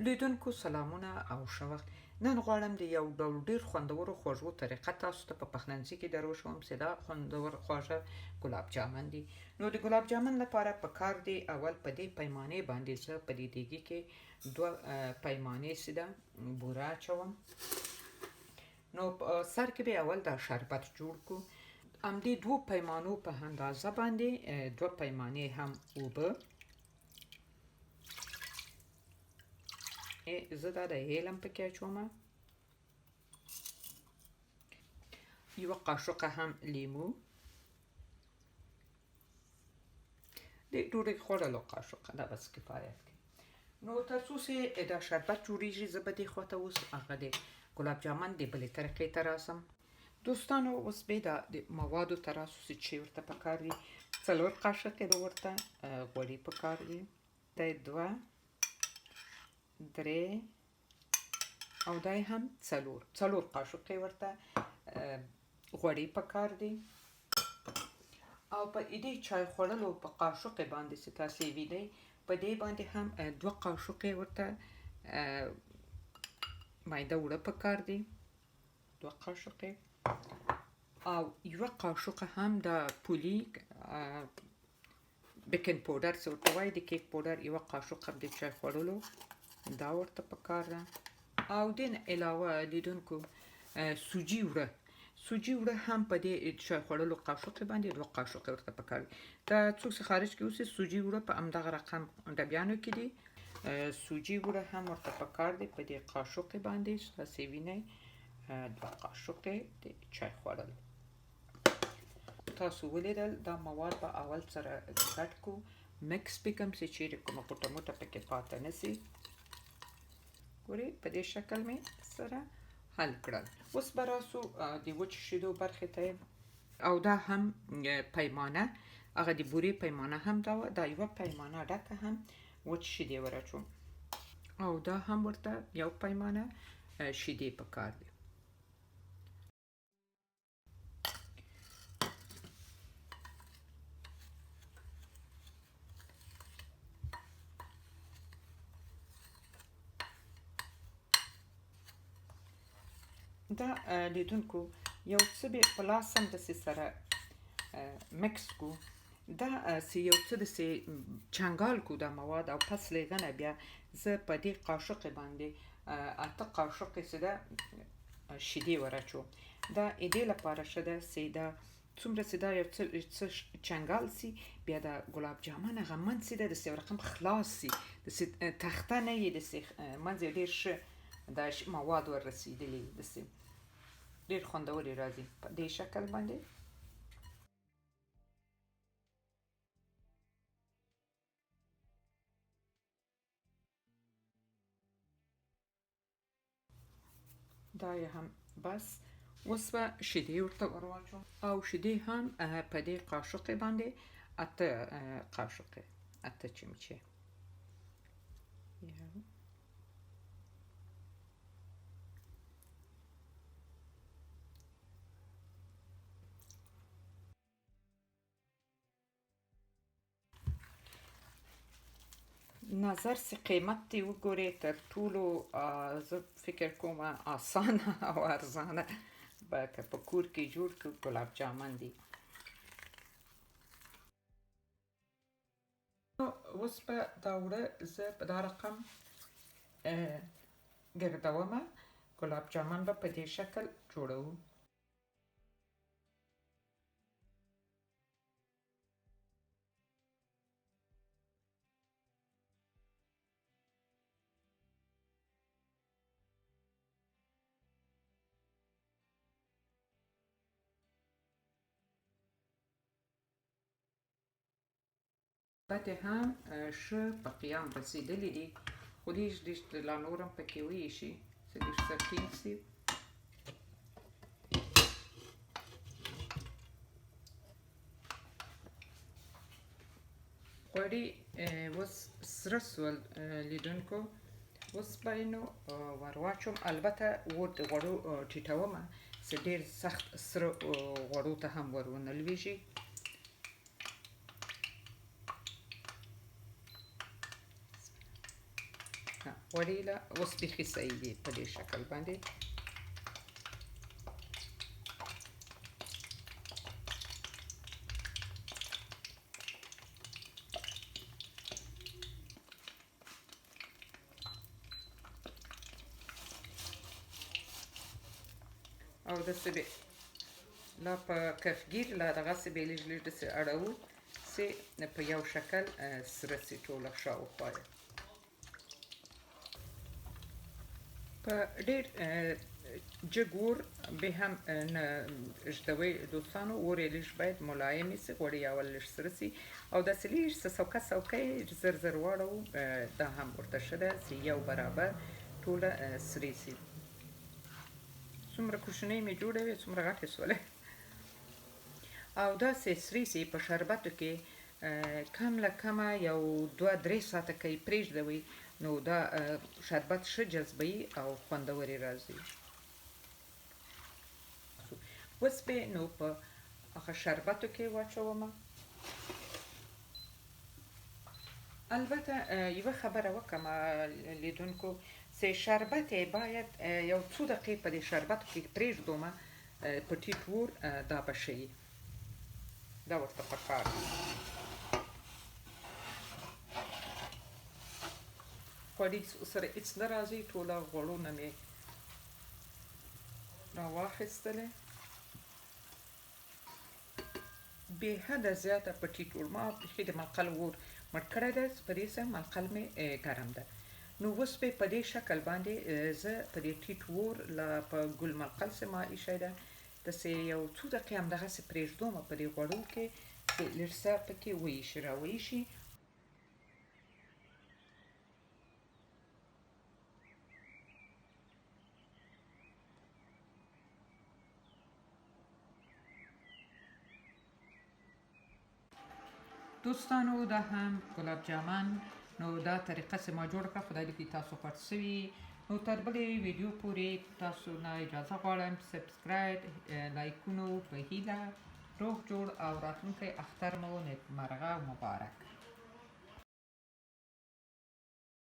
لیدونکو سلامونه او ښه وخت. نن غواړم د یو ډول ډیر خوندورو خوږو طریقه تاسو ته په پخلنځي کې دروښیم چې دا خوندور خواږه ګلاب جامن دي. نو د ګلاب جامن لپاره پکار دی اول په دې پیمانې باندې زه په دې دیګي کې 2 پیمانې سیده بوره اچوم. نو سر کې به اول دا شربت جوړ کو. دې 2 پیمانو په اندازه باندې 2 پیمانې هم اوبه، زه دا د هیلم پکې اچوم، یو قاشقه هم لیمو، د ډوډۍ خوړلو قاشقه، دا بس کفایت کوي. نو تر څو چې دا شربت جوړیږي زه به دې خواته اوس هغه د ګلاب جامن د بلې طریقې ته راسم. دوستانو اوس به دا د موادو ته راسو چې ورته پکار دي. 4 قاشقې د ورته غوړي پکار دي، د 2 3 او دای هم 4 قاشقې ورته غوړي پکار دي. او په دې چای خوړلو په قاشقې باندې چې تاسو وینئ په دې باندې هم 2 قاشقې ورته مایده وړه پکار دي، 2 قاشقې، او 1 قاشق هم د پولی بیکینګ پاوډر څه ورته وایي، د کیک پاوډر 1 قاشق هم د چای خوړلو دا ورته پکار ده. او دین علاوه لیدونکو سوجي وړه هم په دې چای خوړلو قاشق باندې 2 قاشق ورته پکار دي. دا څوک چې خارج کې اوسي سوجي وړه په همدغه رقم ډبیانو کې دي، سوجي وړه هم ورته پکار دي په دې قاشق باندې تاسو وینئ 2 قاشق د چای خوړلو. تاسو ولیدل دا مواد په اول سره ګډ کو، مکس پکم چې چیرې کومه پټه موټه پکې پاتې نشي. ګورئ په دې شکل مې سره حل کړل. اوس به راسو د وچ شیدو برخې ته، او دا هم پیمانه، هغه د بورې پیمانه هم دا 1 پیمانه ډکه هم وچ شیدې ورچوم، او دا هم ورته 1 پیمانه شیدې پکار دي. دا لیدونکو یو څه به په لاس هم داسې سره مکس کو، دا یو څه داسې چنګال کو دا مواد، او پس لیغنه بیا زه په دې قاشق باندې 8 قاشق سیده شیدې ورچوم. دا دې لپاره ښه ده چې دا څومره چې دا یو څه چنګال سي، بیا دا ګلاب جامن هغه منځ چې ده داسې یو رقم خلاص سي، داسې تخته نه وي، داسې منځ یې ډېر ښه دا مواد ور رسېدلي، داسې ډېر خوندورې راځي په دې شکل باندې. دا یې هم بس. اوس به شیدې ورته ورواچوم، او شیدې هم په دې قاشق باندې 8 قاشقې، 8 چمچې. نظر سی قیمت دی وګورئ، تر ټولو زه فکر کوم آسانه او ارزانه به که په کور کې جوړ کړو ګلاب جامن دی. اوس به دا وړه زه په دا رقم ګردومه، ګلاب جامن به په دې شکل جوړوو. پاتې هم ښه په قیام رسېدلي دي، خو لږ لا نور هم پکې وایشي چې لږ سرټینګ شي. غوړي اوس سره سول لیدونکو، اوس به یې نو ور واچوم. البته اور د غوړو ټیټومه چې ډېر سخت سره غوړو ته هم ور ونه لویږي. غوړي له اوس بیخي صحیح دي په دې شکل باندې. او داسې به لا په کفګیر لا دغسې به لږ لږ داسې اړوو چې په یو شکل سره سي ټوله شاوخوا یې. په ډېر جګ اور به هم نه ږدوئ دوستانو. اور یې لږ باید ملایم سي، غوړي اول لږ سره سي او داسې لږ څه سوکه سوکه یې زر زر واړوو. دا هم ورته ښه ده چې یو برابر ټوله سرې سي. څومره کوچنۍ مې جوړه وې څومره غټې شولې. او داسې سرې سي په شربتو کې کم له کمه یو 2-3 ساعته که یې پرېږدوئ نو دا شربت ښه جذبوي او خوندور یې راځي. اوس به نو په هغه شربتو کې واچومه. البته یوه خبره وکړم لیدونکو چې شربت یې باید یو څو دقیقې په دې شربتو کې پرېږدومه په ټیټ اور دا به ښه وي. دا ورته پکار دي. غوړي سره هېڅ نه راځي. ټوله غوړونه مې راواخیستلې. بې حده زیاته په ټیټ اور ما بیخي د منقل اور مړ کړی دی. په دې سره منقل مې ګرم ده. نو اوس به په دې شکل باندې زه په دې ټیټ اور په ګل منقل سره ما ایښی ده. داسې یو څو دقیقې همدغسې پرېږدومه په دې غوړو کې چې لږ څه پکې وایشي راوایشي. دوستانو دا هم ګلاب جامن. نو دا طریقه چې ما جوړه کړه خدای دې کړي تاسو خوښ شوي. نو تر بلې ویډیو پورې تاسو نه اجازه غواړم سبسکرایب لایکونو په هیله. روغ جوړ او راتلونکی اختر مو نیکمرغه او مبارک.